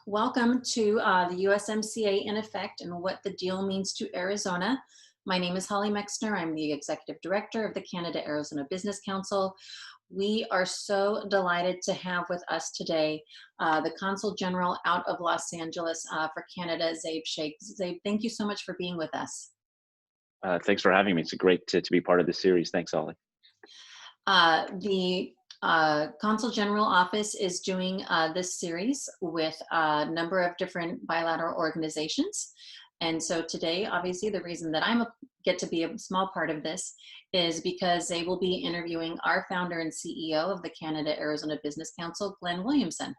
Welcome to the USMCA in effect and what the deal means to Arizona. My name is Holly Mexner. I'm the Executive Director of the Canada-Arizona Business Council. We are so delighted to have with us today the Consul General out of Los Angeles for Canada, Zaib Shaikh. Zaib, thank you so much for being with us. Thanks for having me. It's great to be part of this series. Thanks, Holly. The Consul General Office is doing this series with a number of different bilateral organizations. And so today, obviously, the reason that I get to be a small part of this is because they will be interviewing our founder and CEO of the Canada-Arizona Business Council, Glenn Williamson.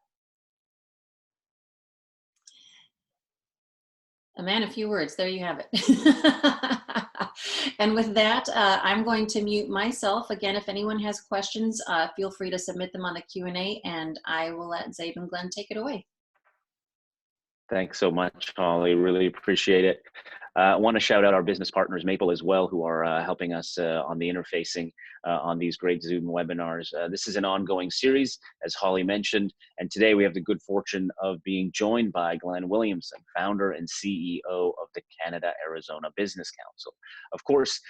A man, a few words, there you have it. And with that, I'm going to mute myself. Again, if anyone has questions, feel free to submit them on the Q&A, and I will let Zaib and Glenn take it away. Thanks so much, Holly. Really appreciate it. I want to shout out our business partners, Maple, as well, who are helping us on the interfacing on these great Zoom webinars. This is an ongoing series, as Holly mentioned, and today we have the good fortune of being joined by Glenn Williamson, founder and CEO of the Canada-Arizona Business Council. Of course,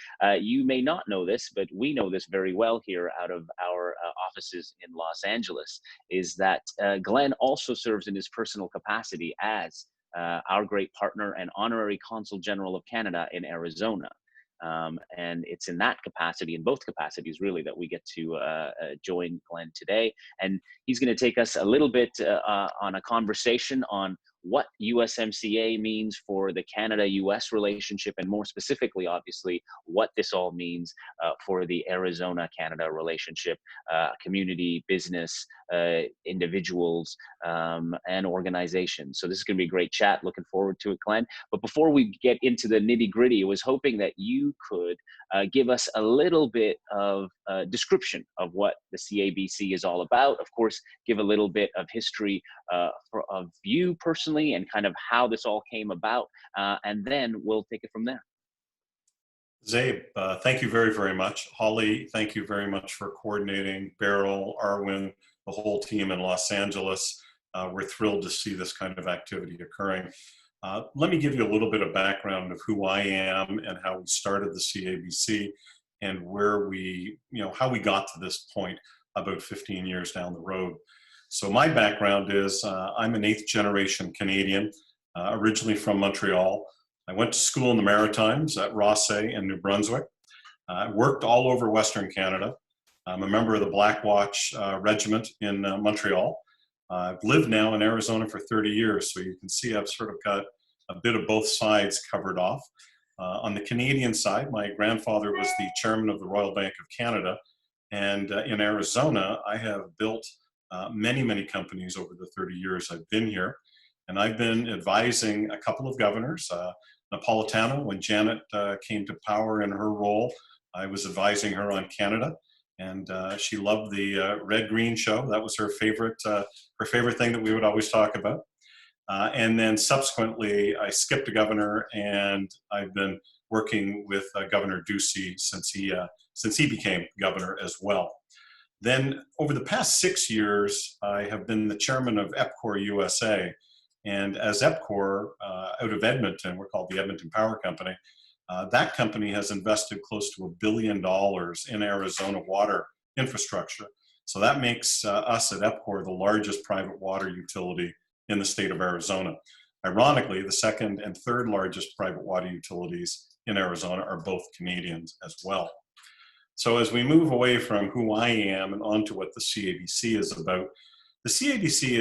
you may not know this, but we know this very well here out of our offices in Los Angeles, is that Glenn also serves in his personal capacity as our great partner and honorary Consul General of Canada in Arizona. And it's in that capacity, in both capacities really, that we get to join Glenn today. And he's going to take us a little bit on a conversation on what USMCA means for the Canada-US relationship, and more specifically, obviously, what this all means for the Arizona-Canada relationship, community, business, individuals, and organizations. So this is going to be a great chat. Looking forward to it, Glenn. But before we get into the nitty-gritty, I was hoping that you could give us a little bit of description of what the CABC is all about. Of course, give a little bit of history of you personally and kind of how this all came about, and then we'll take it from there. Zaib, thank you very, very much. Holly, thank you very much for coordinating. Beryl, Arwin, the whole team in Los Angeles. We're thrilled to see this kind of activity occurring. Let me give you a little bit of background of who I am and how we started the CABC and where we, how we got to this point about 15 years down the road. So my background is I'm an 8th generation Canadian, originally from Montreal. I went to school in the Maritimes at Rossay in New Brunswick. I worked all over Western Canada. I'm a member of the Black Watch Regiment in Montreal. I've lived now in Arizona for 30 years, so you can see I've sort of got a bit of both sides covered off. On the Canadian side, my grandfather was the chairman of the Royal Bank of Canada, and in Arizona, I have built many, many companies over the 30 years I've been here. And I've been advising a couple of governors. Napolitano, when Janet came to power in her role, I was advising her on Canada. And she loved the red-green show. That was her favorite thing that we would always talk about. And then subsequently, I skipped a governor, and I've been working with Governor Ducey since he became governor as well. Then over the past 6 years, I have been the chairman of EPCOR USA. And as EPCOR, out of Edmonton, we're called the Edmonton Power Company, that company has invested close to $1 billion in Arizona water infrastructure. So that makes us at EPCOR the largest private water utility in the state of Arizona. Ironically, the second and third largest private water utilities in Arizona are both Canadians as well. So as we move away from who I am and onto what the CABC is about, the CABC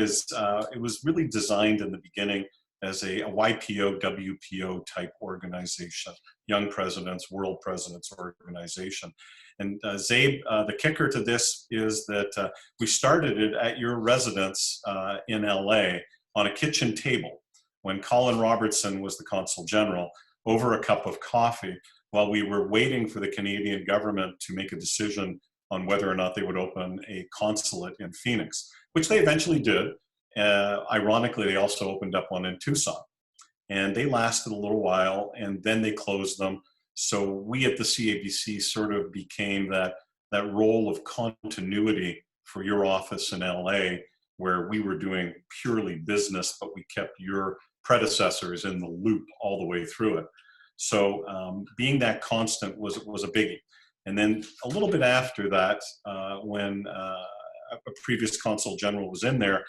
it was really designed in the beginning as a YPO, WPO type organization, Young Presidents, World Presidents organization. And Zaib, the kicker to this is that we started it at your residence in LA on a kitchen table when Colin Robertson was the Consul General, over a cup of coffee, while we were waiting for the Canadian government to make a decision on whether or not they would open a consulate in Phoenix, which they eventually did. Ironically, they also opened up one in Tucson. And they lasted a little while, and then they closed them. So we at the CABC sort of became that role of continuity for your office in LA, where we were doing purely business, but we kept your predecessors in the loop all the way through it. So being that constant was a biggie. And then a little bit after that, when a previous Consul General was in there,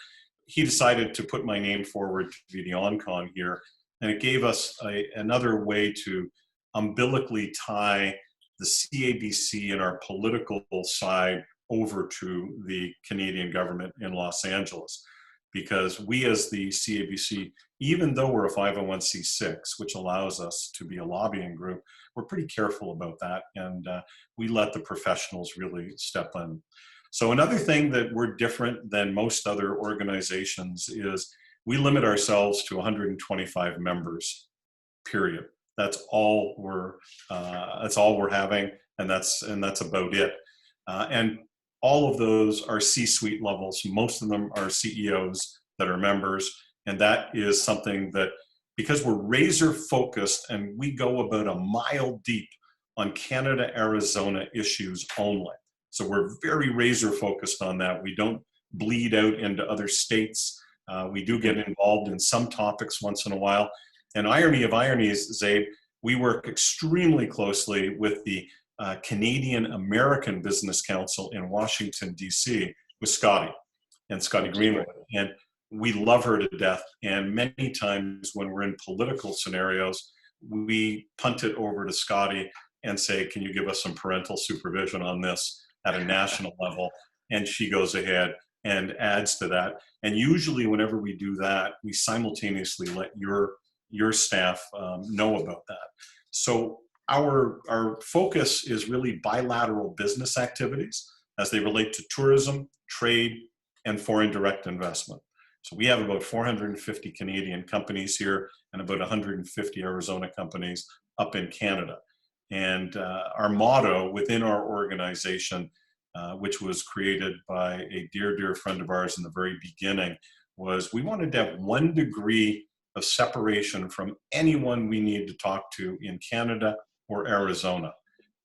he decided to put my name forward to be the on-con here. And it gave us another way to umbilically tie the CABC and our political side over to the Canadian government in Los Angeles. Because we as the CABC, even though we're a 501c6, which allows us to be a lobbying group, we're pretty careful about that. And we let the professionals really step in. So another thing that we're different than most other organizations is we limit ourselves to 125 members, period. That's all we're having, and that's about it. And all of those are C-suite levels. Most of them are CEOs that are members, and that is something that, because we're razor focused and we go about a mile deep on Canada, Arizona issues only. So we're very razor focused on that. We don't bleed out into other states. We do get involved in some topics once in a while. And irony of ironies, Zaib, we work extremely closely with the Canadian American Business Council in Washington, D.C. with Scotty Greenwood. And we love her to death. And many times when we're in political scenarios, we punt it over to Scotty and say, can you give us some parental supervision on this at a national level? And she goes ahead and adds to that. And usually whenever we do that, we simultaneously let your staff know about that. So our focus is really bilateral business activities as they relate to tourism, trade, and foreign direct investment. So we have about 450 Canadian companies here and about 150 Arizona companies up in Canada. And our motto within our organization, which was created by a dear, dear friend of ours in the very beginning, was we wanted to have 1 degree of separation from anyone we need to talk to in Canada or Arizona.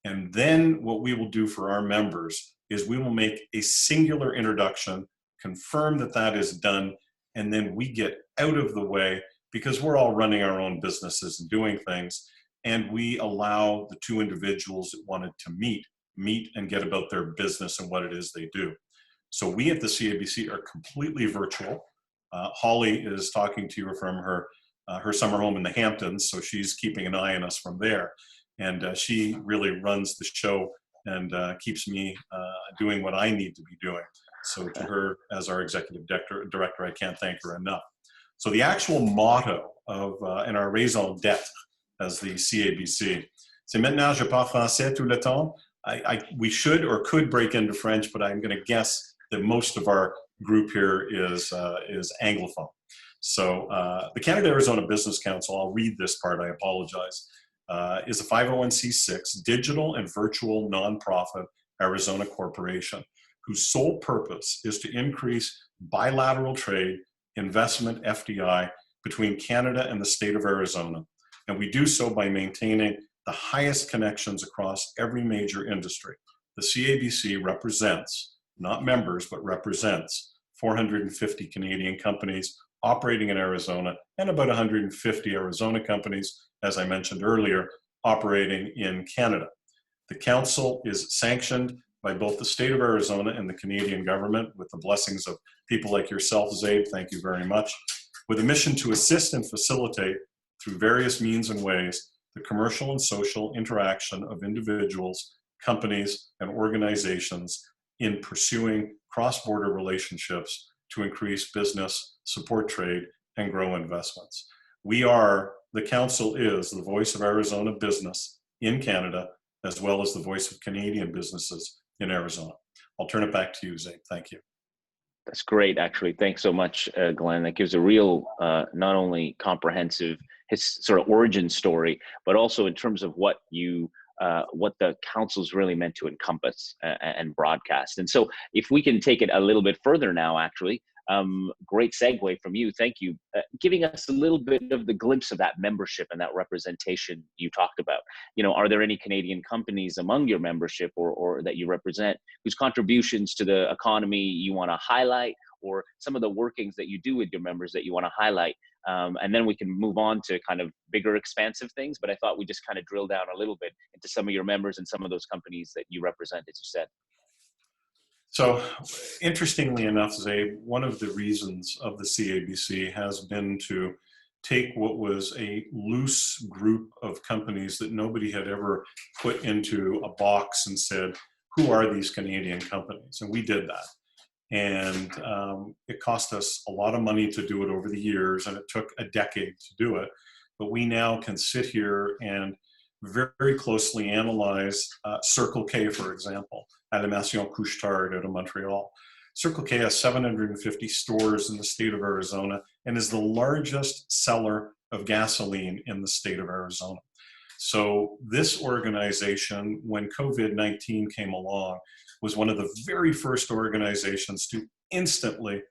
And then what we will do for our members is we will make a singular introduction, confirm that that is done, and then we get out of the way because we're all running our own businesses and doing things. And we allow the 2 individuals that wanted to meet and get about their business and what it is they do. So we at the CABC are completely virtual. Holly is talking to you from her summer home in the Hamptons, so she's keeping an eye on us from there. And she really runs the show and keeps me doing what I need to be doing. So to her, as our executive director, I can't thank her enough. So the actual motto of and our raison d'être as the CABC, c'est maintenant je parle français tout le temps. We should or could break into French, but I'm going to guess that most of our group here is Anglophone. So the Canada-Arizona Business Council, I'll read this part, I apologize, is a 501c6 digital and virtual nonprofit Arizona corporation whose sole purpose is to increase bilateral trade, investment, FDI, between Canada and the state of Arizona. And we do so by maintaining the highest connections across every major industry. The CABC represents, not members, but represents 450 Canadian companies operating in Arizona and about 150 Arizona companies, as I mentioned earlier, operating in Canada. The council is sanctioned by both the state of Arizona and the Canadian government with the blessings of people like yourself, Zaib, thank you very much, with a mission to assist and facilitate through various means and ways the commercial and social interaction of individuals, companies, and organizations in pursuing cross-border relationships to increase business, support trade, and grow investments. The council is the voice of Arizona business in Canada, as well as the voice of Canadian businesses in Arizona. I'll turn it back to you, Zaib. Thank you. That's great, actually. Thanks so much, Glenn. That gives a real, not only comprehensive sort of origin story, but also in terms of what the council's really meant to encompass and broadcast. And so if we can take it a little bit further now, actually, great segue from you. Thank you. Giving us a little bit of the glimpse of that membership and that representation you talked about. You know, are there any Canadian companies among your membership or that you represent whose contributions to the economy you want to highlight or some of the workings that you do with your members that you want to highlight. And then we can move on to kind of bigger, expansive things. But I thought we just kind of drill down a little bit into some of your members and some of those companies that you represent, as you said. So, interestingly enough, Zaib, one of the reasons of the CABC has been to take what was a loose group of companies that nobody had ever put into a box and said, who are these Canadian companies? And we did that. And it cost us a lot of money to do it over the years, and it took a decade to do it. But we now can sit here and very closely analyze Circle K, for example, Alimentation Couche-Tard out of Montreal. Circle K has 750 stores in the state of Arizona and is the largest seller of gasoline in the state of Arizona. So this organization, when COVID-19 came along, was one of the very first organizations to instantly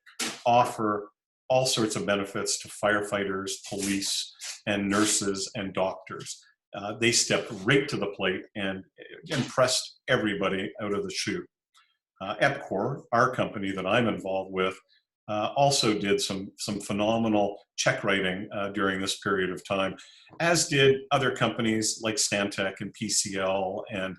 offer all sorts of benefits to firefighters, police, and nurses and doctors. They stepped right to the plate and impressed everybody out of the chute. EPCOR, our company that I'm involved with, also did some phenomenal check writing during this period of time, as did other companies like Stantec and PCL and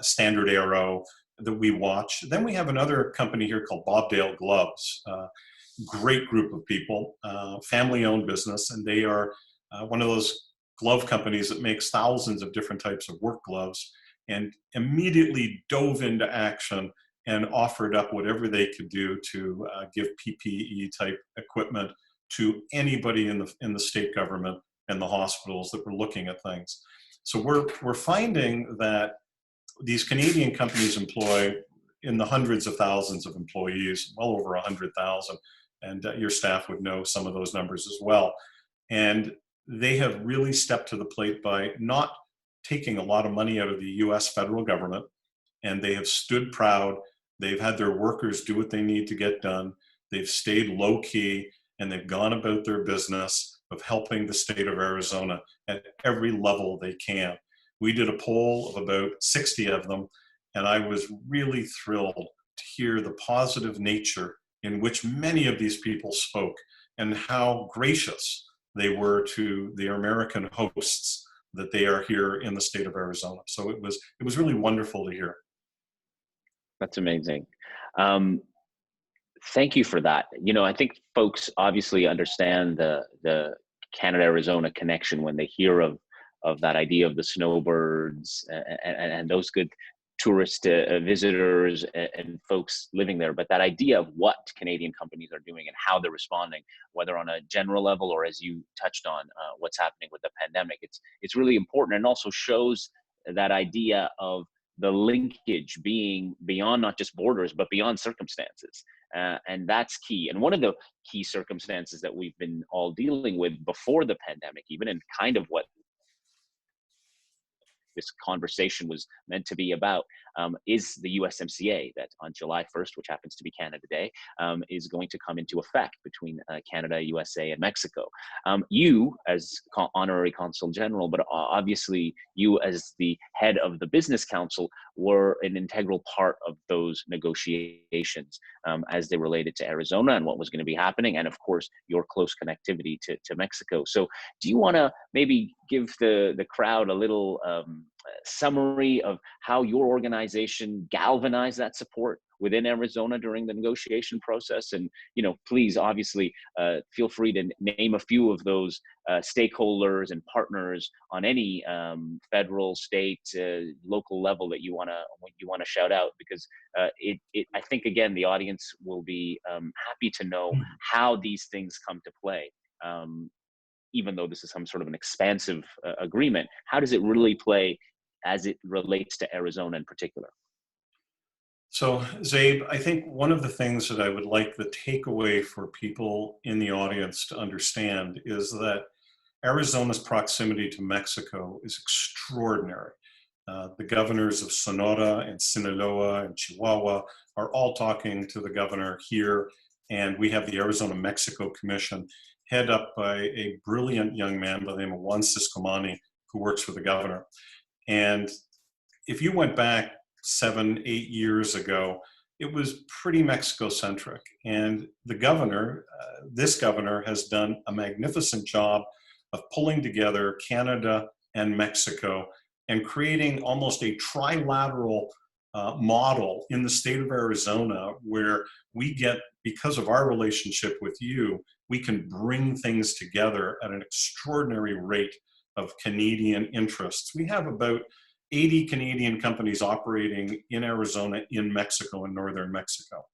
Standard Aero that we watch. Then we have another company here called Bobdale Gloves, great group of people, family-owned business, and they are one of those glove companies that makes thousands of different types of work gloves, and immediately dove into action and offered up whatever they could do to give PPE type equipment to anybody in the state government and the hospitals that were looking at things. So we're finding that these Canadian companies employ in the hundreds of thousands of employees, well over 100,000, and your staff would know some of those numbers as well. And they have really stepped to the plate by not taking a lot of money out of the US federal government, and they have stood proud. They've had their workers do what they need to get done. They've stayed low key, and they've gone about their business of helping the state of Arizona at every level they can. We did a poll of about 60 of them, and I was really thrilled to hear the positive nature in which many of these people spoke and how gracious they were to the American hosts that they are here in the state of Arizona. So it was really wonderful to hear. That's amazing. Thank you for that. You know, I think folks obviously understand the Canada-Arizona connection when they hear of that idea of the snowbirds and those good tourist visitors and folks living there. But that idea of what Canadian companies are doing and how they're responding, whether on a general level or, as you touched on, what's happening with the pandemic, it's really important, and also shows that idea of the linkage being beyond not just borders, but beyond circumstances. And that's key. And one of the key circumstances that we've been all dealing with before the pandemic, even, and kind of what this conversation was meant to be about, is the USMCA that on July 1st, which happens to be Canada Day, is going to come into effect between Canada, USA, and Mexico. You as Honorary Consul General, but obviously you as the head of the Business Council, were an integral part of those negotiations as they related to Arizona and what was going to be happening, and of course your close connectivity to Mexico. So do you want to maybe give the crowd a little summary of how your organization galvanized that support within Arizona during the negotiation process? And, you know, please, obviously, feel free to name a few of those stakeholders and partners on any federal, state, local level that you want to shout out, because I think, again, the audience will be happy to know how these things come to play. Even though this is some sort of an expansive agreement, how does it really play as it relates to Arizona in particular? So, Zaib, I think one of the things that I would like the takeaway for people in the audience to understand is that Arizona's proximity to Mexico is extraordinary. The governors of Sonora and Sinaloa and Chihuahua are all talking to the governor here, and we have the Arizona-Mexico Commission, head up by a brilliant young man by the name of Juan Ciscomani, who works for the governor. And if you went back 7-8 years ago, it was pretty Mexico-centric. And the governor, this governor, has done a magnificent job of pulling together Canada and Mexico and creating almost a trilateral model in the state of Arizona, where we get, because of our relationship with you, we can bring things together at an extraordinary rate of Canadian interests. We have about 80 Canadian companies operating in Arizona, in Mexico, in northern Mexico.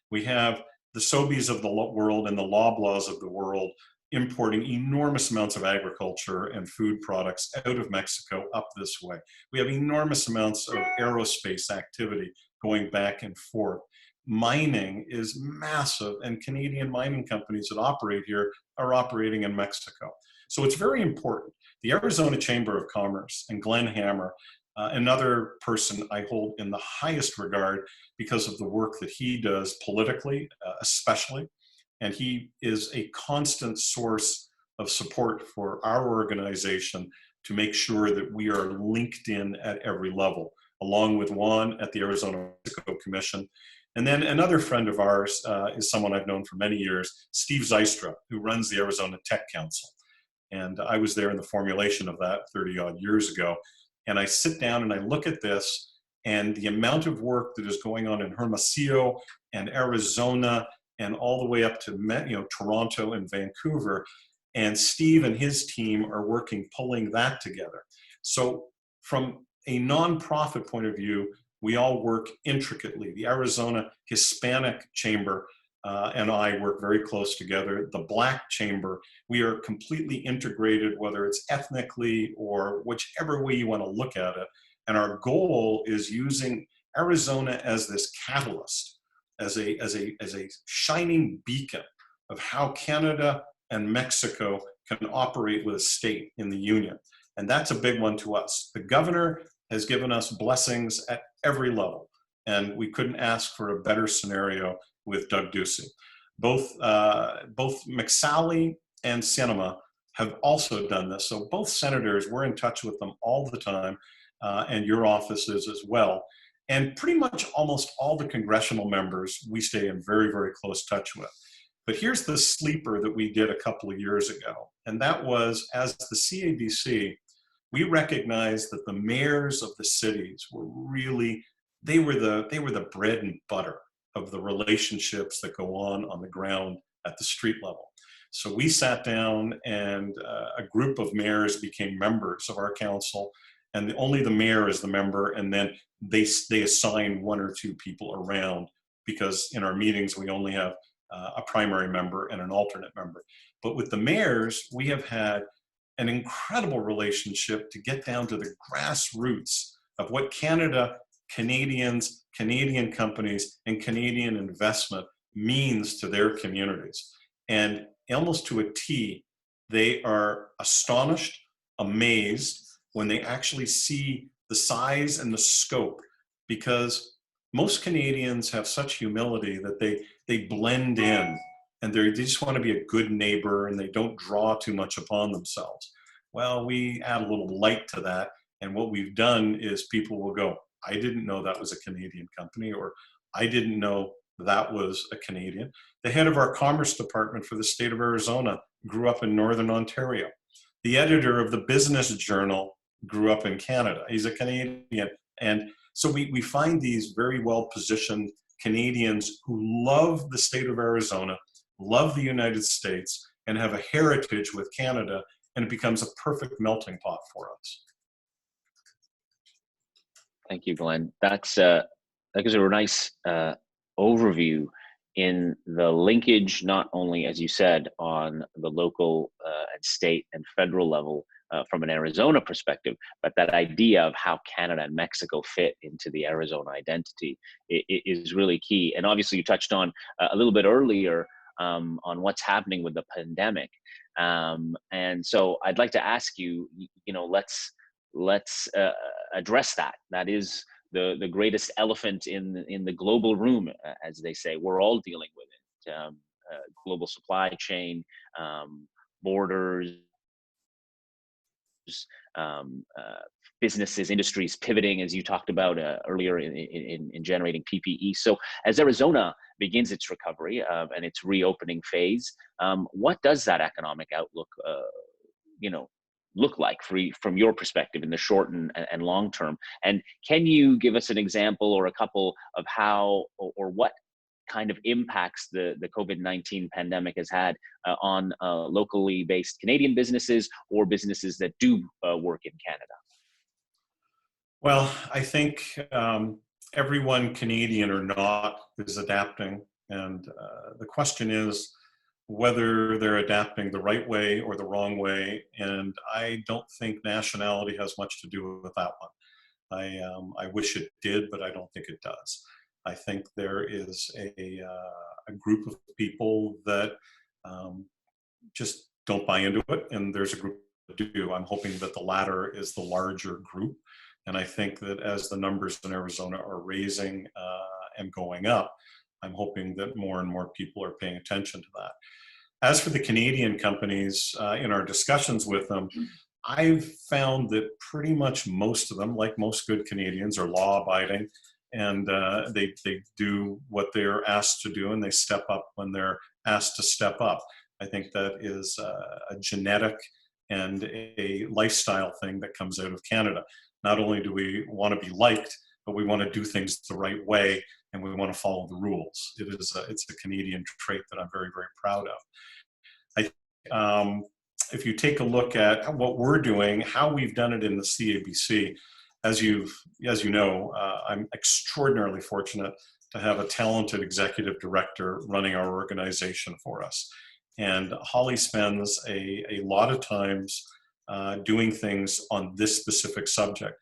We have the Sobeys of the world and the Loblaws of the world importing enormous amounts of agriculture and food products out of Mexico up this way. We have enormous amounts of aerospace activity going back and forth. Mining is massive, and Canadian mining companies that operate here are operating in Mexico. So it's very important. The Arizona Chamber of Commerce and Glenn Hammer, another person I hold in the highest regard because of the work that he does politically, especially, and he is a constant source of support for our organization to make sure that we are linked in at every level, along with Juan at the Arizona Mexico Commission. And then another friend of ours is someone I've known for many years, Steve Zystra, who runs the Arizona Tech Council. And I was there in the formulation of that 30 odd years ago. And I sit down and I look at this, and the amount of work that is going on in Hermosillo and Arizona and all the way up to Toronto and Vancouver. And Steve and his team are working, pulling that together. So from a nonprofit point of view, we all work intricately. The Arizona Hispanic Chamber and I work very close together. The Black Chamber, we are completely integrated, whether it's ethnically or whichever way you want to look at it. And our goal is using Arizona as this catalyst, as a shining beacon of how Canada and Mexico can operate with a state in the union. And that's a big one to us. The governor has given us blessings at every level, and we couldn't ask for a better scenario with Doug Ducey. Both McSally and Sinema have also done this. So both senators, we're in touch with them all the time, and your offices as well. And pretty much almost all the congressional members we stay in very, very close touch with. But here's the sleeper that we did a couple of years ago. And that was, as the CABC, we recognized that the mayors of the cities were really, they were the bread and butter of the relationships that go on the ground at the street level. So we sat down, and a group of mayors became members of our council, and only the mayor is the member, and then they assign one or two people around, because in our meetings we only have a primary member and an alternate member. But with the mayors, we have had an incredible relationship to get down to the grassroots of what Canada, Canadians, Canadian companies, and Canadian investment means to their communities. And almost to a T, they are astonished, amazed when they actually see the size and the scope, because most Canadians have such humility that they blend in, and they just want to be a good neighbor, and they don't draw too much upon themselves. Well, we add a little light to that, and what we've done is people will go, I didn't know that was a Canadian company, or I didn't know that was a Canadian. The head of our Commerce Department for the state of Arizona grew up in Northern Ontario. The editor of the Business Journal grew up in Canada. He's a Canadian. And so we find these very well-positioned Canadians who love the state of Arizona, love the United States, and have a heritage with Canada, and it becomes a perfect melting pot for us. Thank you, Glenn. That gives a nice overview in the linkage, not only, as you said, on the local and state and federal level from an Arizona perspective, but that idea of how Canada and Mexico fit into the Arizona identity is really key. And obviously you touched on a little bit earlier on what's happening with the pandemic. And so I'd like to ask you, let's address that. That is the greatest elephant in the global room, as they say. We're all dealing with it. Global supply chain, borders, businesses, industries pivoting, as you talked about earlier in generating PPE. So as Arizona begins its recovery and its reopening phase, what does that economic outlook, look like from your perspective in the short and long term? And can you give us an example or a couple of how or what kind of impacts the COVID-19 pandemic has had on locally based Canadian businesses or businesses that do work in Canada? Well, I think everyone, Canadian or not, is adapting. And the question is whether they're adapting the right way or the wrong way. And I don't think nationality has much to do with that one. I wish it did, but I don't think it does. I think there is a group of people that just don't buy into it, and there's a group that do. I'm hoping that the latter is the larger group. And I think that as the numbers in Arizona are raising and going up, I'm hoping that more and more people are paying attention to that. As for the Canadian companies, in our discussions with them, I've found that pretty much most of them, like most good Canadians, are law-abiding, and they do what they're asked to do, and they step up when they're asked to step up. I think that is a genetic and a lifestyle thing that comes out of Canada. Not only do we want to be liked, but we want to do things the right way, and we want to follow the rules. It's a Canadian trait that I'm very, very proud of. If you take a look at what we're doing, how we've done it in the CABC, as you know, I'm extraordinarily fortunate to have a talented executive director running our organization for us. And Holly spends a lot of times doing things on this specific subject.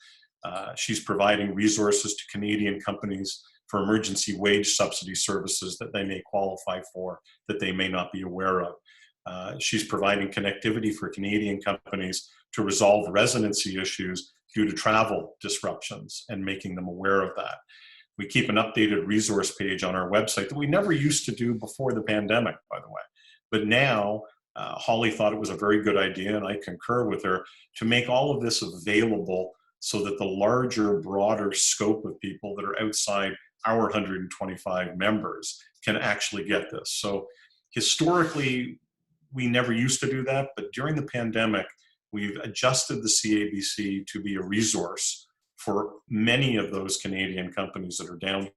She's providing resources to Canadian companies for emergency wage subsidy services that they may qualify for, that they may not be aware of. She's providing connectivity for Canadian companies to resolve residency issues due to travel disruptions and making them aware of that. We keep an updated resource page on our website that we never used to do before the pandemic, by the way. But now, Holly thought it was a very good idea, and I concur with her, to make all of this available so that the larger, broader scope of people that are outside our 125 members can actually get this. So historically, we never used to do that, but during the pandemic, we've adjusted the CABC to be a resource for many of those Canadian companies that are down.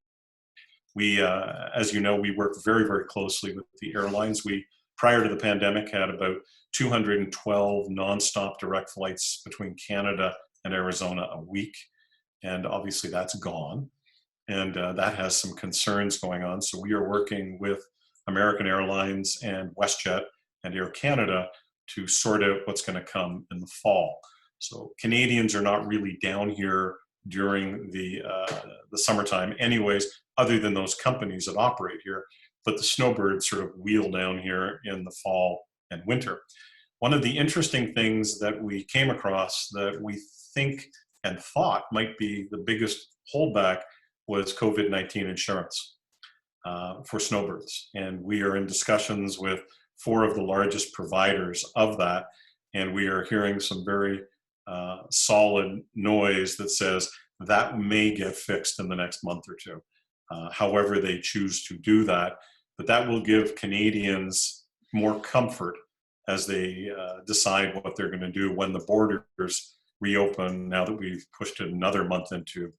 We, as you know, we work very, very closely with the airlines. We, prior to the pandemic, had about 212 nonstop direct flights between Canada and Arizona a week. And obviously that's gone. And that has some concerns going on. So we are working with American Airlines and WestJet and Air Canada to sort out what's going to come in the fall. So Canadians are not really down here during the summertime anyways, other than those companies that operate here. But the snowbirds sort of wheel down here in the fall and winter. One of the interesting things that we came across that we think and thought might be the biggest holdback was COVID-19 insurance for snowbirds. And we are in discussions with 4 of the largest providers of that. And we are hearing some very solid noise that says that may get fixed in the next month or 2. However they choose to do that. But that will give Canadians more comfort as they decide what they're going to do when the borders reopen, now that we've pushed it another month into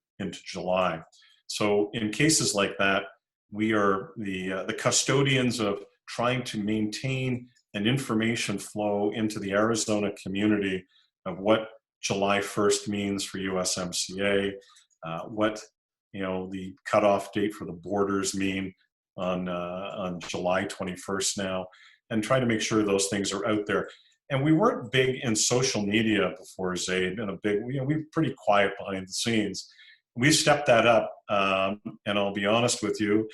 July. So in cases like that, we are the custodians of trying to maintain an information flow into the Arizona community of what July 1st means for USMCA, what the cutoff date for the borders mean on July 21st now, and try to make sure those things are out there. And we weren't big in social media before, Zaib, and we were pretty quiet behind the scenes. We stepped that up, and I'll be honest with you,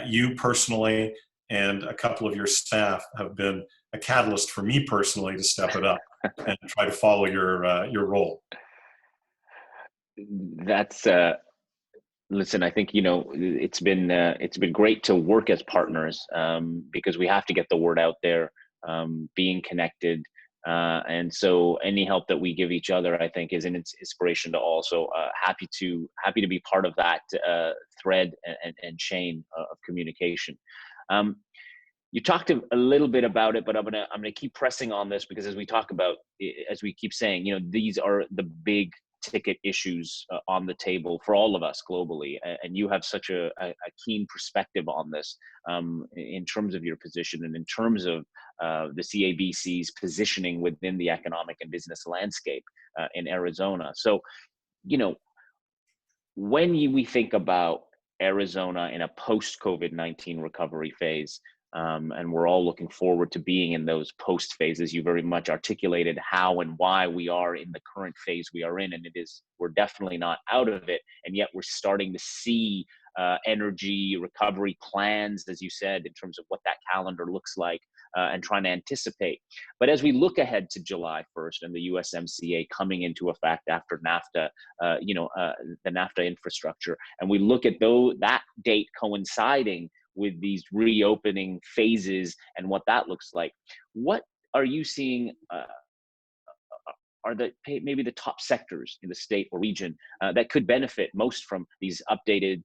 you personally and a couple of your staff have been a catalyst for me personally to step it up and try to follow your role. That's listen, I think it's been great to work as partners because we have to get the word out there, being connected, And so any help that we give each other, I think, is an inspiration to all. So happy to be part of that thread and chain of communication. You talked a little bit about it, but I'm gonna keep pressing on this, because as we talk about, as we keep saying, these are the big ticket issues on the table for all of us globally, and you have such a keen perspective on this, in terms of your position and in terms of the CABC's positioning within the economic and business landscape in Arizona. So, when we think about Arizona in a post-COVID-19 recovery phase, and we're all looking forward to being in those post phases. You very much articulated how and why we are in the current phase we are in, and we're definitely not out of it, and yet we're starting to see energy recovery plans, as you said, in terms of what that calendar looks like, and trying to anticipate. But as we look ahead to July 1st and the USMCA coming into effect after NAFTA, the NAFTA infrastructure, and we look at that date coinciding with these reopening phases and what that looks like, what are you seeing are maybe the top sectors in the state or region that could benefit most from these updated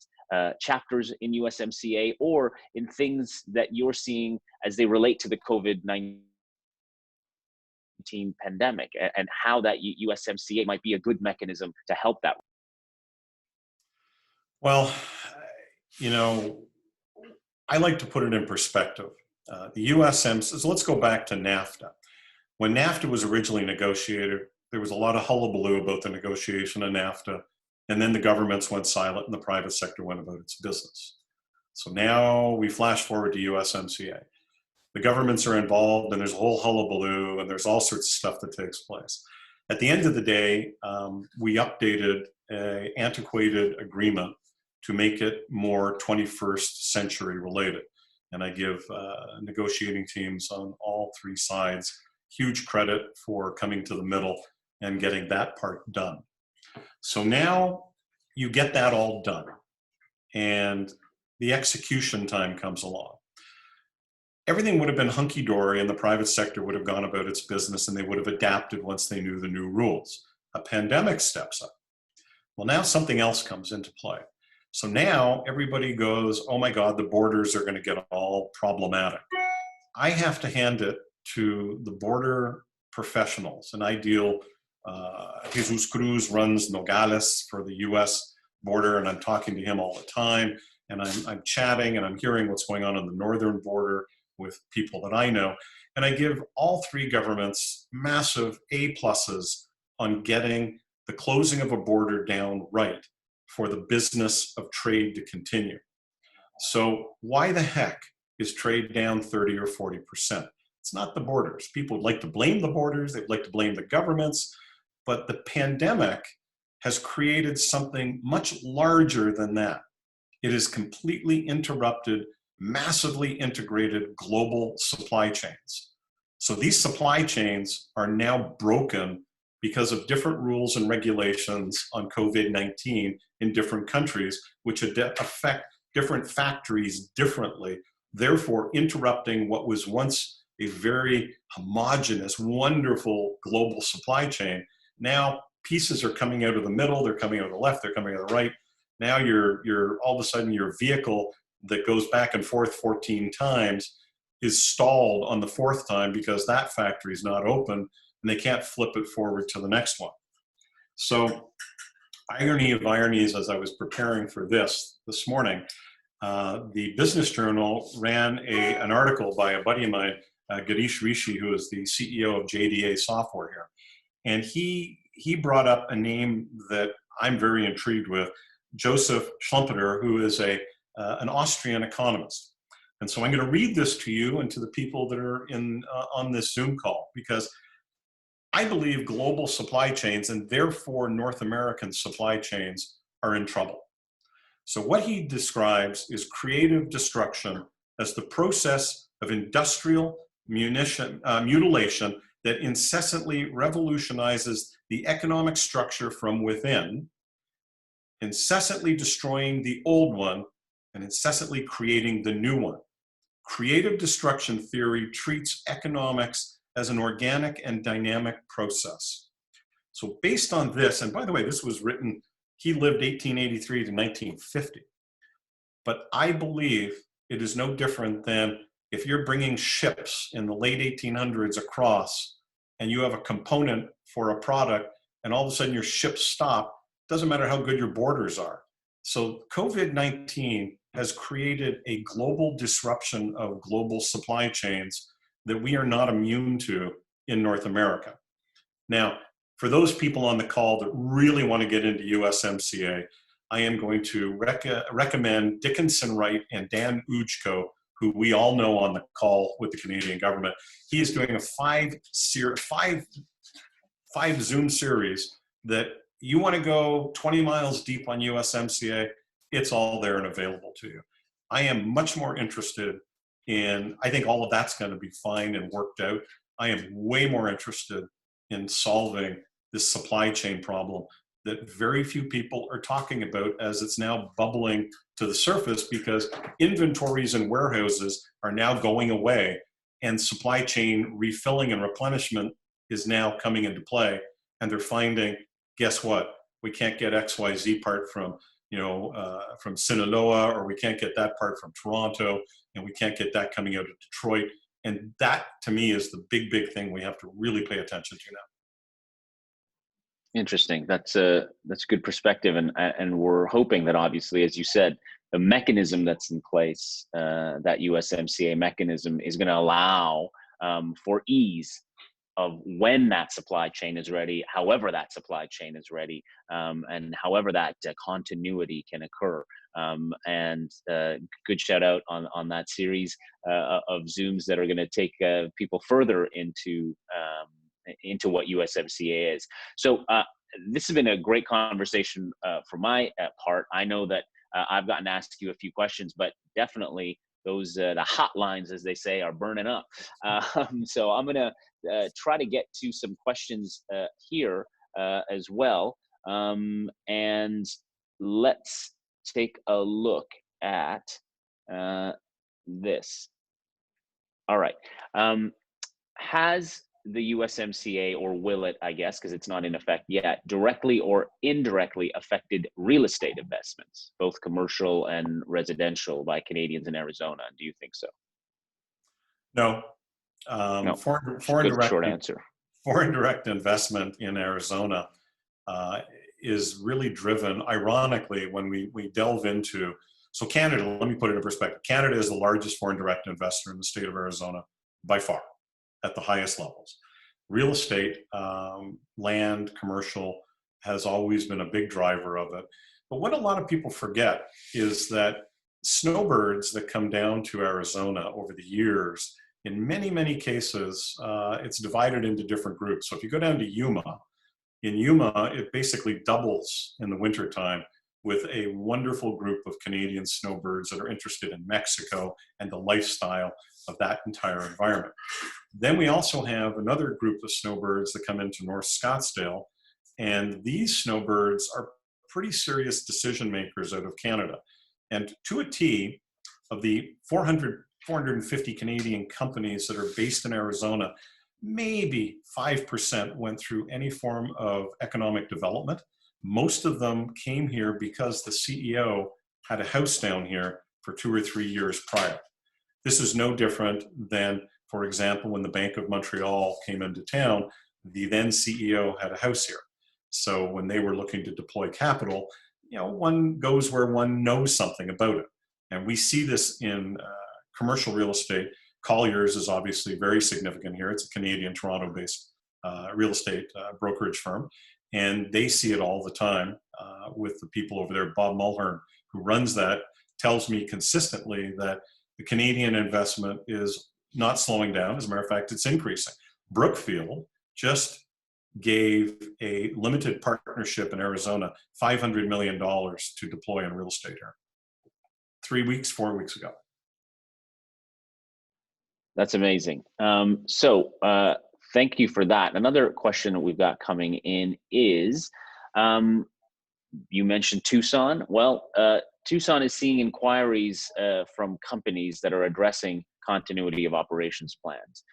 chapters in USMCA, or in things that you're seeing as they relate to the COVID-19 pandemic, and how that USMCA might be a good mechanism to help that? Well, I like to put it in perspective. The USMCA, so let's go back to NAFTA. When NAFTA was originally negotiated, there was a lot of hullabaloo about the negotiation of NAFTA, and then the governments went silent and the private sector went about its business. So now we flash forward to USMCA. The governments are involved, and there's a whole hullabaloo, and there's all sorts of stuff that takes place. At the end of the day, we updated an antiquated agreement to make it more 21st century related. And I give negotiating teams on all three sides huge credit for coming to the middle and getting that part done. So now you get that all done, and the execution time comes along. Everything would have been hunky-dory, and the private sector would have gone about its business, and they would have adapted once they knew the new rules. A pandemic steps up. Well, now something else comes into play. So now everybody goes, oh my God, the borders are going to get all problematic. I have to hand it to the border professionals. And I deal, Jesus Cruz runs Nogales for the US border, and I'm talking to him all the time. And I'm chatting, and I'm hearing what's going on the northern border with people that I know. And I give all three governments massive A+ on getting the closing of a border down right for the business of trade to continue. So why the heck is trade down 30 or 40%? It's not the borders. People would like to blame the borders, they'd like to blame the governments, but the pandemic has created something much larger than that. It has completely interrupted massively integrated global supply chains. So these supply chains are now broken because of different rules and regulations on COVID-19 in different countries, which affect different factories differently, therefore interrupting what was once a very homogeneous, wonderful global supply chain. Now pieces are coming out of the middle, they're coming out of the left, they're coming out of the right. Now you're all of a sudden your vehicle that goes back and forth 14 times is stalled on the 4th time because that factory is not open, and they can't flip it forward to the next one. So irony of ironies, as I was preparing for this morning, the Business Journal ran an article by a buddy of mine, Girish Rishi, who is the CEO of JDA Software here. And he brought up a name that I'm very intrigued with, Joseph Schumpeter, who is an Austrian economist. And so I'm going to read this to you and to the people that are on this Zoom call, because I believe global supply chains, and therefore North American supply chains, are in trouble. So what he describes is creative destruction as the process of industrial mutilation that incessantly revolutionizes the economic structure from within, incessantly destroying the old one and incessantly creating the new one. Creative destruction theory treats economics as an organic and dynamic process. So based on this, and by the way, this was written, he lived 1883 to 1950. But I believe it is no different than if you're bringing ships in the late 1800s across and you have a component for a product and all of a sudden your ships stop, doesn't matter how good your borders are. So COVID-19 has created a global disruption of global supply chains that we are not immune to in North America. Now, for those people on the call that really want to get into USMCA, I am going to recommend Dickinson Wright and Dan Ujko, who we all know on the call with the Canadian government. He is doing a five Zoom series that you want to go 20 miles deep on USMCA, it's all there and available to you. I am much more interested in, I think all of that's going to be fine and worked out. I am way more interested in solving this supply chain problem that very few people are talking about as it's now bubbling to the surface, because inventories and warehouses are now going away and supply chain refilling and replenishment is now coming into play. And they're finding, guess what? We can't get XYZ part from, from Sinaloa, or we can't get that part from Toronto, and we can't get that coming out of Detroit. And that, to me, is the big thing we have to really pay attention to now. Interesting. That's a good perspective, and we're hoping that, obviously, as you said, the mechanism that's in place, that USMCA mechanism, is going to allow for ease of when that supply chain is ready, however that supply chain is ready, and however that continuity can occur. And good shout out on that series of Zooms that are going to take people further into what USMCA is. So this has been a great conversation for my part. I know that I've gotten to ask you a few questions, but definitely those the hotlines, as they say, are burning up. So I'm going to try to get to some questions here as well. And let's take a look at this. All right. Has the USMCA, or will it, I guess, because it's not in effect yet, directly or indirectly affected real estate investments, both commercial and residential, by Canadians in Arizona? Do you think so? No. No. Foreign Good direct, short answer. Foreign direct investment in Arizona is really driven, ironically, when we delve into, so Canada, let me put it in perspective. Canada is the largest foreign direct investor in the state of Arizona by far, at the highest levels. Real estate, land, commercial, has always been a big driver of it. But what a lot of people forget is that snowbirds that come down to Arizona over the years, in many cases, it's divided into different groups. So if you go down to Yuma, in Yuma, it basically doubles in the wintertime with a wonderful group of Canadian snowbirds that are interested in Mexico and the lifestyle of that entire environment. Then we also have another group of snowbirds that come into North Scottsdale, and these snowbirds are pretty serious decision makers out of Canada. And to a T, of the 450 Canadian companies that are based in Arizona, maybe 5% went through any form of economic development. Most of them came here because the CEO had a house down here for 2 or 3 years prior. This is no different than, for example, when the Bank of Montreal came into town, the then CEO had a house here. So when they were looking to deploy capital, one goes where one knows something about it. And we see this in commercial real estate. Colliers is obviously very significant here. It's a Canadian, Toronto-based real estate brokerage firm. And they see it all the time with the people over there. Bob Mulhern, who runs that, tells me consistently that the Canadian investment is not slowing down. As a matter of fact, it's increasing. Brookfield just gave a limited partnership in Arizona $500 million to deploy in real estate here 4 weeks ago. That's amazing. Thank you for that. Another question that we've got coming in is, you mentioned Tucson. Well, Tucson is seeing inquiries from companies that are addressing continuity of operations plans.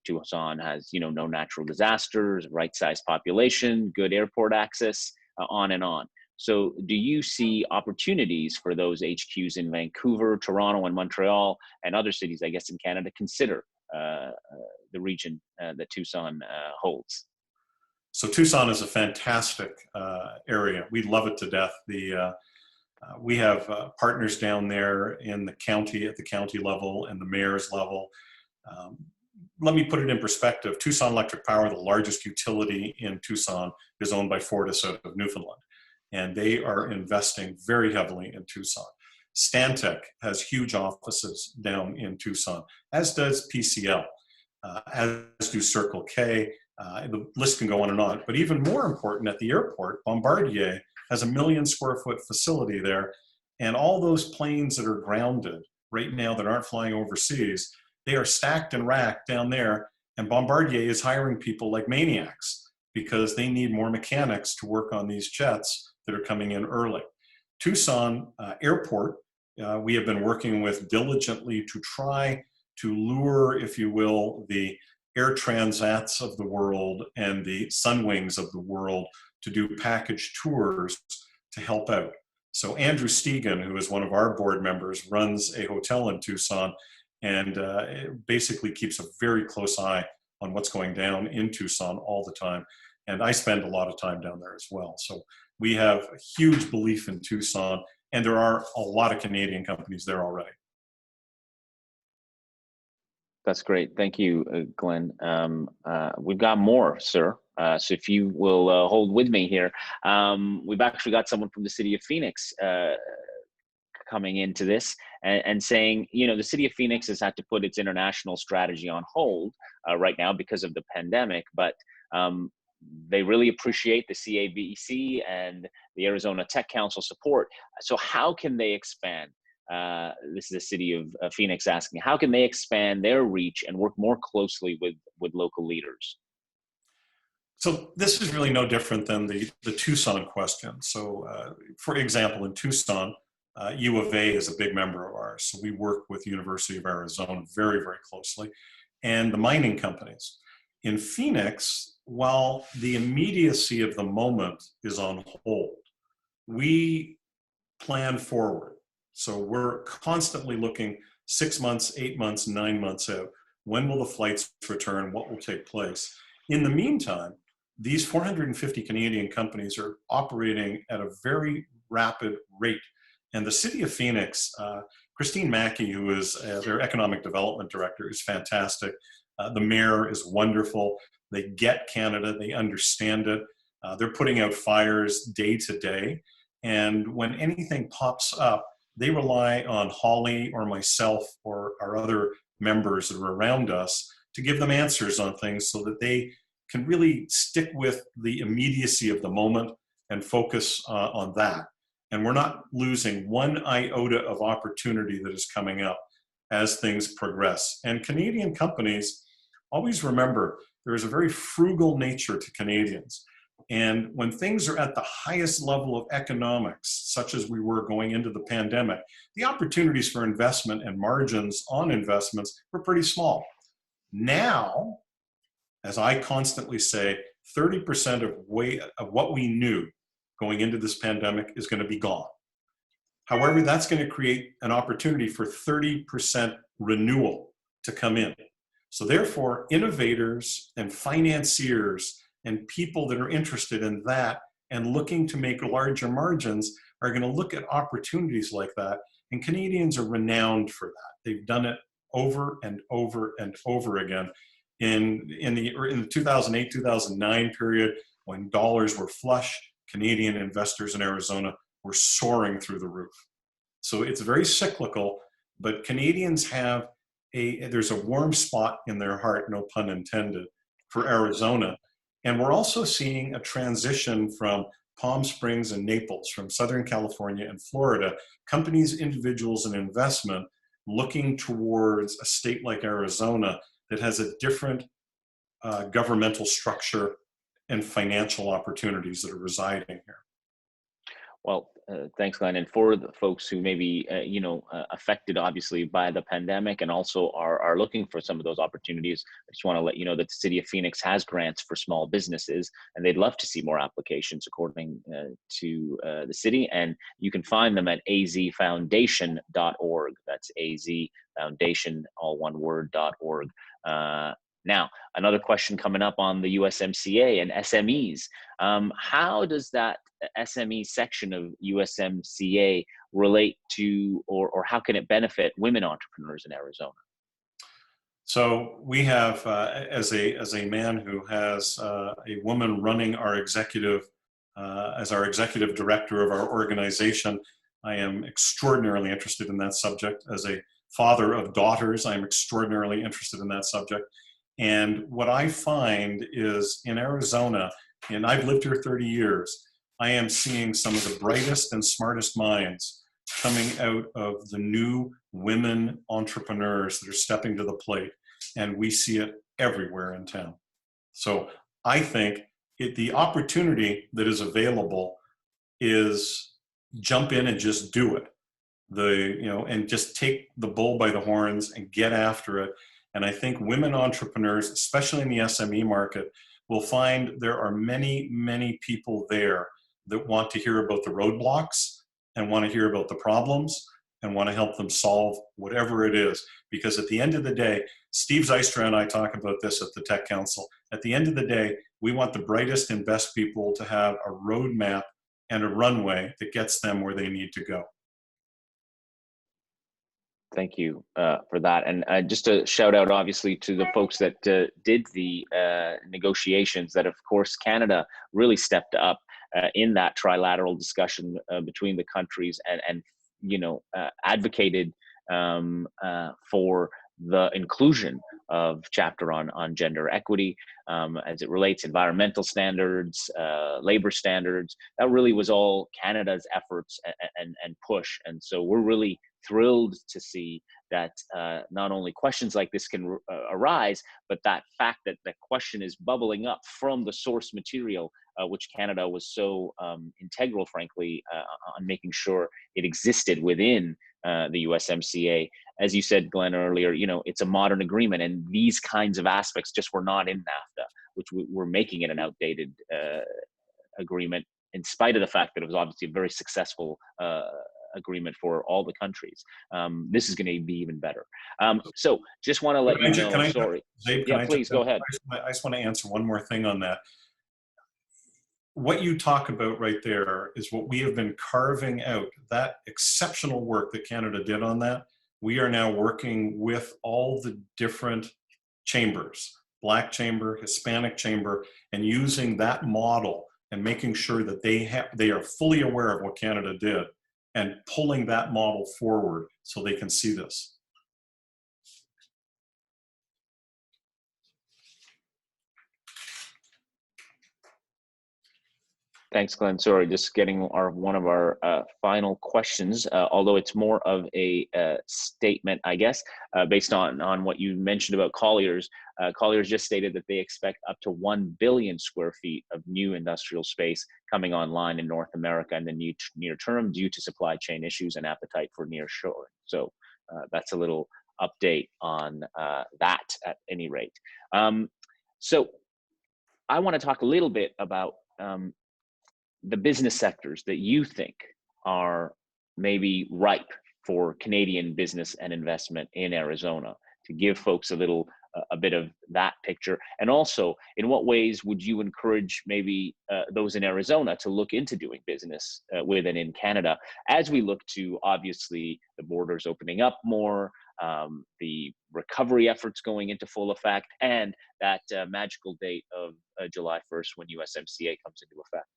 Tucson has, no natural disasters, right-sized population, good airport access, on and on. So do you see opportunities for those HQs in Vancouver, Toronto, and Montreal, and other cities, I guess, in Canada, consider the region that Tucson holds? So Tucson is a fantastic area. We love it to death. We have partners down there in the county, at the county level and the mayor's level. Let me put it in perspective. Tucson Electric Power, the largest utility in Tucson, is owned by Fortis out of Newfoundland, and they are investing very heavily in Tucson. Stantec has huge offices down in Tucson, as does PCL, as do Circle K. The list can go on and on. But even more important, at the airport, Bombardier has a 1 million square foot facility there, and all those planes that are grounded right now that aren't flying overseas, they are stacked and racked down there, and Bombardier is hiring people like maniacs because they need more mechanics to work on these jets that are coming in early. Tucson Airport, we have been working with diligently to try to lure, if you will, the Air Transats of the world and the Sunwings of the world to do package tours to help out. So Andrew Stegan, who is one of our board members, runs a hotel in Tucson and basically keeps a very close eye on what's going down in Tucson all the time. And I spend a lot of time down there as well. So we have a huge belief in Tucson, and there are a lot of Canadian companies there already. That's great. Thank you, Glenn. We've got more, sir. So if you will hold with me here, we've actually got someone from the city of Phoenix coming into this and saying, the city of Phoenix has had to put its international strategy on hold right now because of the pandemic, but they really appreciate the CABC and the Arizona Tech Council support. So how can they expand? This is the city of Phoenix asking, how can they expand their reach and work more closely with local leaders? So this is really no different than the Tucson question. So for example, in Tucson, U of A is a big member of ours. So we work with University of Arizona very, very closely, and the mining companies. In Phoenix, while the immediacy of the moment is on hold, we plan forward. So we're constantly looking 6 months, 8 months, 9 months out. When will the flights return? What will take place? In the meantime, these 450 Canadian companies are operating at a very rapid rate. And the city of Phoenix, Christine Mackey, who is their economic development director, is fantastic. The mayor is wonderful. They get Canada, they understand it. They're putting out fires day to day. And when anything pops up, they rely on Holly or myself or our other members that are around us to give them answers on things so that they can really stick with the immediacy of the moment and focus on that. And we're not losing one iota of opportunity that is coming up as things progress. And Canadian companies, always remember, there is a very frugal nature to Canadians. And when things are at the highest level of economics, such as we were going into the pandemic, the opportunities for investment and margins on investments were pretty small. Now, as I constantly say, 30% of what we knew going into this pandemic is going to be gone. However, that's going to create an opportunity for 30% renewal to come in. So therefore, innovators and financiers and people that are interested in that and looking to make larger margins are going to look at opportunities like that. And Canadians are renowned for that. They've done it over and over and over again. In the 2008-2009 period, when dollars were flush, Canadian investors in Arizona were soaring through the roof. So it's very cyclical, but Canadians have there's a warm spot in their heart, no pun intended, for Arizona. And we're also seeing a transition from Palm Springs and Naples, from Southern California and Florida, companies, individuals, and investment looking towards a state like Arizona that has a different governmental structure and financial opportunities that are residing here. Well, Thanks, Glenn. And for the folks who may be, affected obviously by the pandemic and also are looking for some of those opportunities, I just want to let you know that the City of Phoenix has grants for small businesses, and they'd love to see more applications according to the city. And you can find them at azfoundation.org. That's azfoundation, all one word, .org. Now, another question coming up on the USMCA and SMEs. How does that SME section of USMCA relate to, or how can it benefit women entrepreneurs in Arizona? So we have, as a man who has a woman running our executive, as our executive director of our organization, I am extraordinarily interested in that subject. As a father of daughters, I am extraordinarily interested in that subject. And what I find is in Arizona, and I've lived here 30 years, I am seeing some of the brightest and smartest minds coming out of the new women entrepreneurs that are stepping to the plate. And we see it everywhere in town. So I think the opportunity that is available is jump in and just do it. And just take the bull by the horns and get after it. And I think women entrepreneurs, especially in the SME market, will find there are many, many people there that want to hear about the roadblocks and want to hear about the problems and want to help them solve whatever it is. Because at the end of the day, Steve Zystra and I talk about this at the Tech Council. At the end of the day, we want the brightest and best people to have a roadmap and a runway that gets them where they need to go. Thank you for that. And just a shout out, obviously, to the folks that did the negotiations, that, of course, Canada really stepped up in that trilateral discussion between the countries and advocated for the inclusion of chapter on gender equity as it relates environmental standards, labor standards. That really was all Canada's efforts and push. And so we're really thrilled to see that not only questions like this can arise, but that fact that the question is bubbling up from the source material, which Canada was so integral, frankly, on making sure it existed within the USMCA. As you said, Glenn, earlier, it's a modern agreement, and these kinds of aspects just were not in NAFTA, which we're making it an outdated agreement, in spite of the fact that it was obviously a very successful agreement for all the countries. This is going to be even better. So just want to let you know, sorry. Zaib, yeah, please go ahead. I just want to answer one more thing on that. What you talk about right there is what we have been carving out, that exceptional work that Canada did on that. We are now working with all the different chambers, Black Chamber, Hispanic Chamber, and using that model and making sure that they are fully aware of what Canada did and pulling that model forward so they can see this. Thanks, Glenn. Sorry, just getting one of our final questions, although it's more of a statement, I guess, based on what you mentioned about Colliers. Colliers just stated that they expect up to 1 billion square feet of new industrial space coming online in North America in the near term due to supply chain issues and appetite for nearshoring. So that's a little update on that at any rate. So I want to talk a little bit about the business sectors that you think are maybe ripe for Canadian business and investment in Arizona, to give folks a bit of that picture. And also, in what ways would you encourage maybe those in Arizona to look into doing business with and in Canada, as we look to, obviously, the borders opening up more, the recovery efforts going into full effect, and that magical date of July 1st when USMCA comes into effect?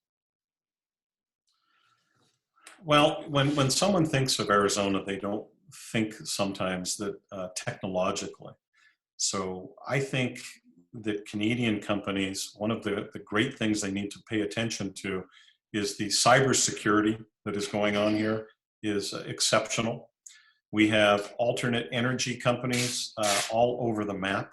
Well, when someone thinks of Arizona, they don't think sometimes that technologically. So I think that Canadian companies, one of the great things they need to pay attention to is the cybersecurity that is going on here is exceptional. We have alternate energy companies all over the map.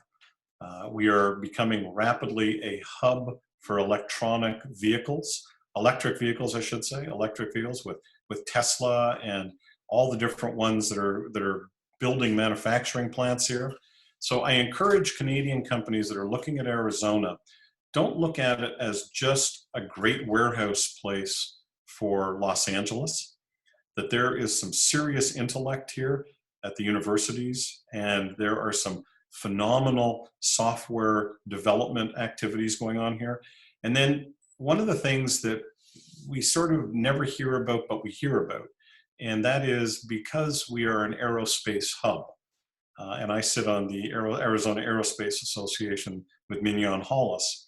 We are becoming rapidly a hub for electric vehicles, I should say, electric vehicles with with Tesla and all the different ones that are building manufacturing plants here. So I encourage Canadian companies that are looking at Arizona, don't look at it as just a great warehouse place for Los Angeles, that there is some serious intellect here at the universities, and there are some phenomenal software development activities going on here. And then one of the things that we sort of never hear about, but we hear about, and that is because we are an aerospace hub, and I sit on the Arizona Aerospace Association with Mignon Hollis.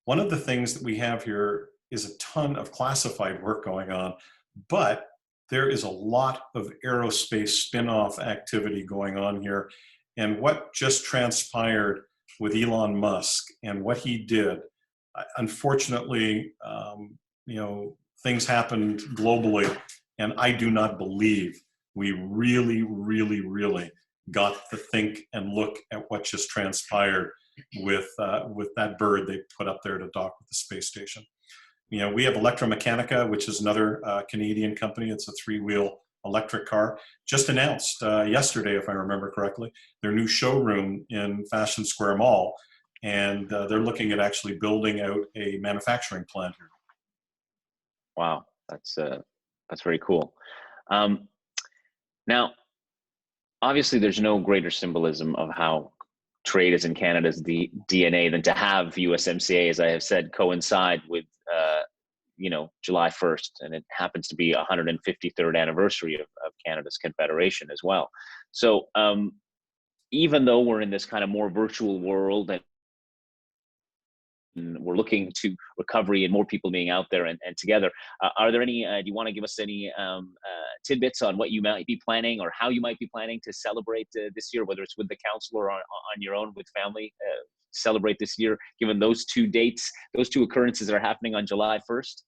One of the things that we have here is a ton of classified work going on, but there is a lot of aerospace spin-off activity going on here. And what just transpired with Elon Musk and what he did, unfortunately, you know, things happened globally, and I do not believe we really, really, really got to think and look at what just transpired with that bird they put up there to dock with the space station. You know, we have Electromechanica, which is another Canadian company. It's a 3-wheel electric car. Just announced yesterday, if I remember correctly, their new showroom in Fashion Square Mall, and they're looking at actually building out a manufacturing plant here. Wow, that's very cool. Now, obviously, there's no greater symbolism of how trade is in Canada's DNA than to have USMCA, as I have said, coincide with you know, July 1st, and it happens to be 153rd anniversary of Canada's Confederation as well. So even though we're in this kind of more virtual world and we're looking to recovery and more people being out there and together, are there any, do you want to give us any tidbits on what you might be planning or how you might be planning to celebrate this year, whether it's with the council or on your own with family, celebrate this year, given those two dates, those two occurrences are happening on July 1st?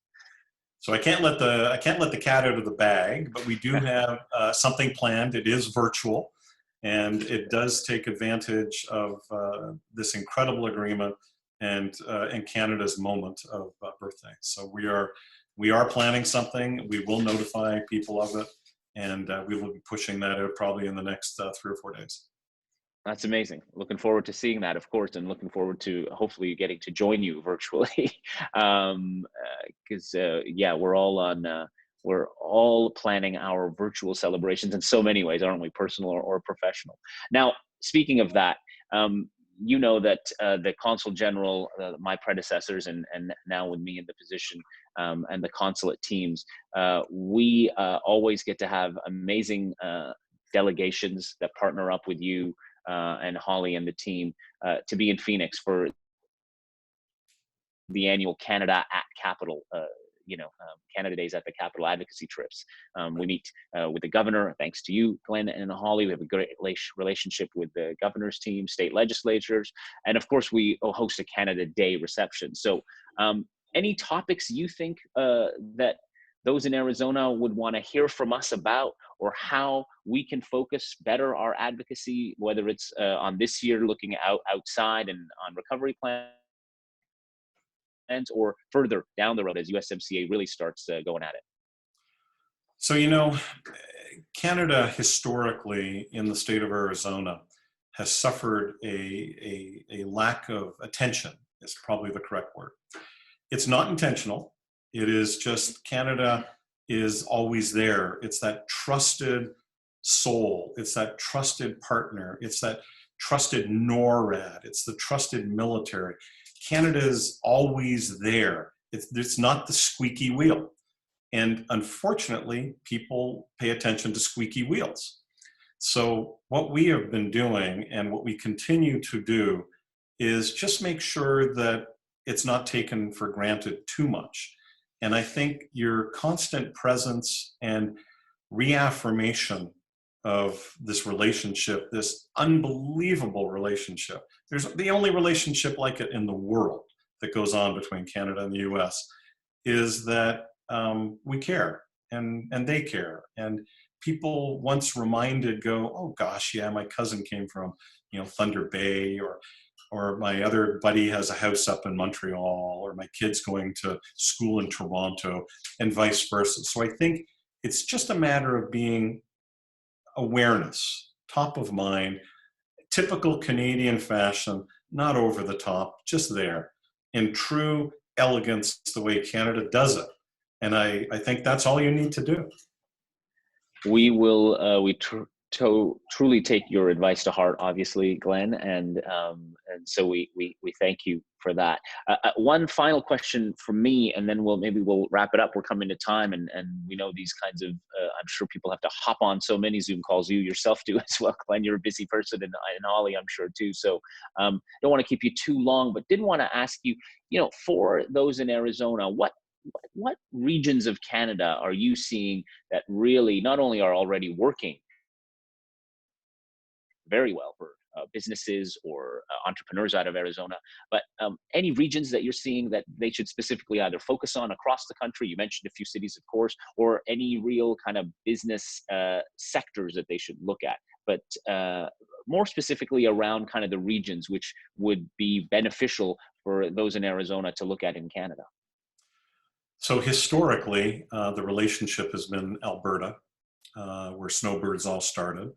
So I can't let the cat out of the bag, but we do have something planned. It is virtual, and it does take advantage of this incredible agreement and Canada's moment of birthday. So we are planning something. We will notify people of it, and we will be pushing that out probably in the next 3 or 4 days. That's amazing. Looking forward to seeing that, of course, and looking forward to hopefully getting to join you virtually. Because yeah, we're all planning our virtual celebrations in so many ways, aren't we? Personal or professional. Now, speaking of that, you know that the Consul General, my predecessors, and now with me in the position, and the consulate teams, we always get to have amazing delegations that partner up with you and Holly and the team to be in Phoenix for the annual Canada at Capital, Canada Days at the Capital advocacy trips. We meet with the governor, thanks to you, Glenn and Holly. We have a great relationship with the governor's team, state legislatures, and of course we host a Canada Day reception. So any topics you think that those in Arizona would want to hear from us about, or how we can focus better our advocacy, whether it's on this year looking outside and on recovery plans, or further down the road as USMCA really starts going at it? So, you know, Canada historically in the state of Arizona has suffered a lack of attention, is probably the correct word. It's not intentional. It is just Canada is always there. It's that trusted soul. It's that trusted partner. It's that trusted NORAD. It's the trusted military. Canada is always there. It's not the squeaky wheel. And unfortunately, people pay attention to squeaky wheels. So what we have been doing and what we continue to do is just make sure that it's not taken for granted too much. And I think your constant presence and reaffirmation of this relationship, this unbelievable relationship. There's the only relationship like it in the world that goes on between Canada and the US, is that we care and they care. And people once reminded go, oh gosh, yeah, my cousin came from, Thunder Bay, or my other buddy has a house up in Montreal, or my kid's going to school in Toronto, and vice versa. So I think It's just a matter of being awareness, top of mind, typical Canadian fashion, not over the top, just there, in true elegance, the way Canada does it. And I think that's all you need to do. We will truly take your advice to heart, obviously, Glenn, and so we thank you for that. One final question from me, and then we'll wrap it up. We're coming to time, and we know these kinds of I'm sure people have to hop on so many Zoom calls. You yourself do as well, Glenn. You're a busy person, and Ollie, I'm sure too. So don't want to keep you too long, but did want to ask you, for those in Arizona, what regions of Canada are you seeing that really not only are already working very well for businesses or entrepreneurs out of Arizona, but any regions that you're seeing that they should specifically either focus on across the country? You mentioned a few cities, of course, or any real kind of business sectors that they should look at, but more specifically around kind of the regions which would be beneficial for those in Arizona to look at in Canada. So historically, the relationship has been Alberta, where snowbirds all started.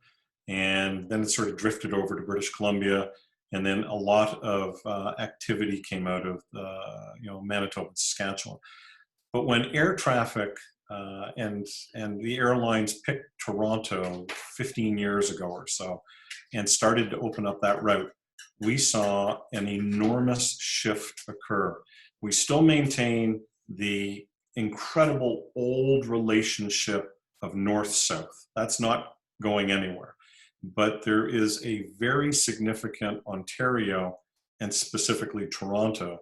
And then it sort of drifted over to British Columbia. And then a lot of activity came out of, Manitoba and Saskatchewan. But when air traffic and the airlines picked Toronto 15 years ago or so and started to open up that route, we saw an enormous shift occur. We still maintain the incredible old relationship of north-south. That's not going anywhere. But there is a very significant Ontario and specifically Toronto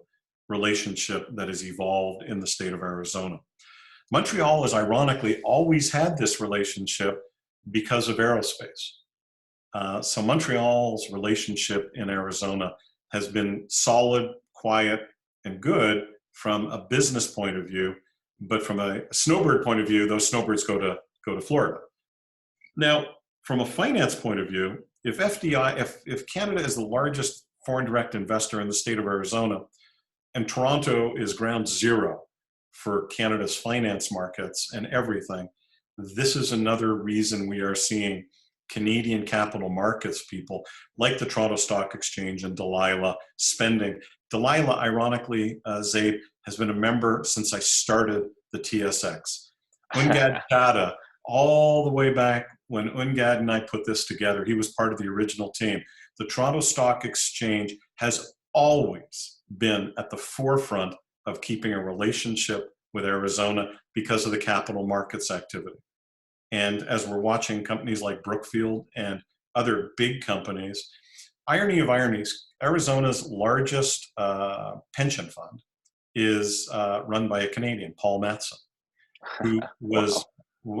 relationship that has evolved in the state of Arizona. Montreal has ironically always had this relationship because of aerospace. So Montreal's relationship in Arizona has been solid, quiet, and good from a business point of view, but from a snowbird point of view, those snowbirds go to Florida. Now, from a finance point of view, if Canada is the largest foreign direct investor in the state of Arizona, and Toronto is ground zero for Canada's finance markets and everything, this is another reason we are seeing Canadian capital markets people like the Toronto Stock Exchange and Delilah spending. Delilah, ironically, Zaib, has been a member since I started the TSX. Ungad Tata, all the way back when Ungad and I put this together, he was part of the original team. The Toronto Stock Exchange has always been at the forefront of keeping a relationship with Arizona because of the capital markets activity. And as we're watching companies like Brookfield and other big companies, irony of ironies, Arizona's largest pension fund is run by a Canadian, Paul Matson, who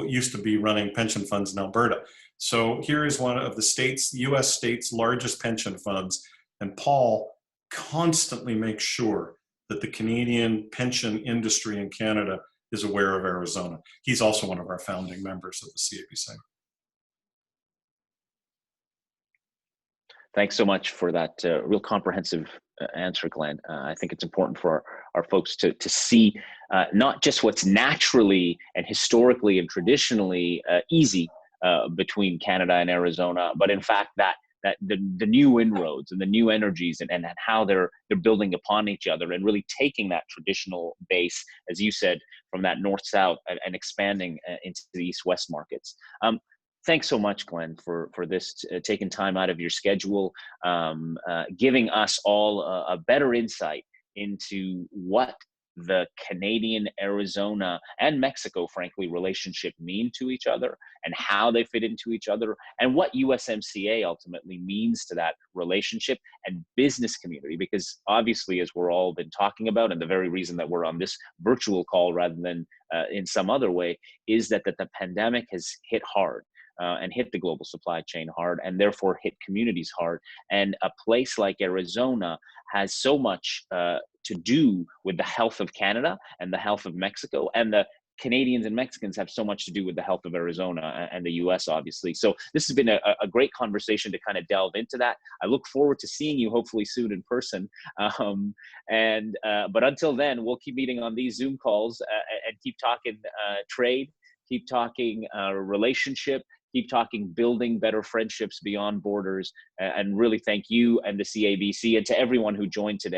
used to be running pension funds in Alberta. So here is one of the US states' largest pension funds, and Paul constantly makes sure that the Canadian pension industry in Canada is aware of Arizona. He's also one of our founding members of the CABC. Thanks so much for that real comprehensive answer, Glenn. I think it's important for our folks to see not just what's naturally and historically and traditionally easy between Canada and Arizona, but in fact that the new inroads and the new energies and how they're building upon each other and really taking that traditional base, as you said, from that north-south and expanding into the east-west markets. Thanks so much, Glenn, for this, taking time out of your schedule, giving us all a better insight into what the Canadian, Arizona, and Mexico, frankly, relationship mean to each other and how they fit into each other and what USMCA ultimately means to that relationship and business community. Because obviously, as we're all been talking about, and the very reason that we're on this virtual call rather than in some other way, is that the pandemic has hit hard. And hit the global supply chain hard, and therefore hit communities hard. And a place like Arizona has so much to do with the health of Canada and the health of Mexico, and the Canadians and Mexicans have so much to do with the health of Arizona and the US, obviously. So this has been a great conversation to kind of delve into that. I look forward to seeing you hopefully soon in person. But until then, we'll keep meeting on these Zoom calls and keep talking trade, keep talking relationship, keep talking building better friendships beyond borders, and really thank you and the CABC and to everyone who joined today.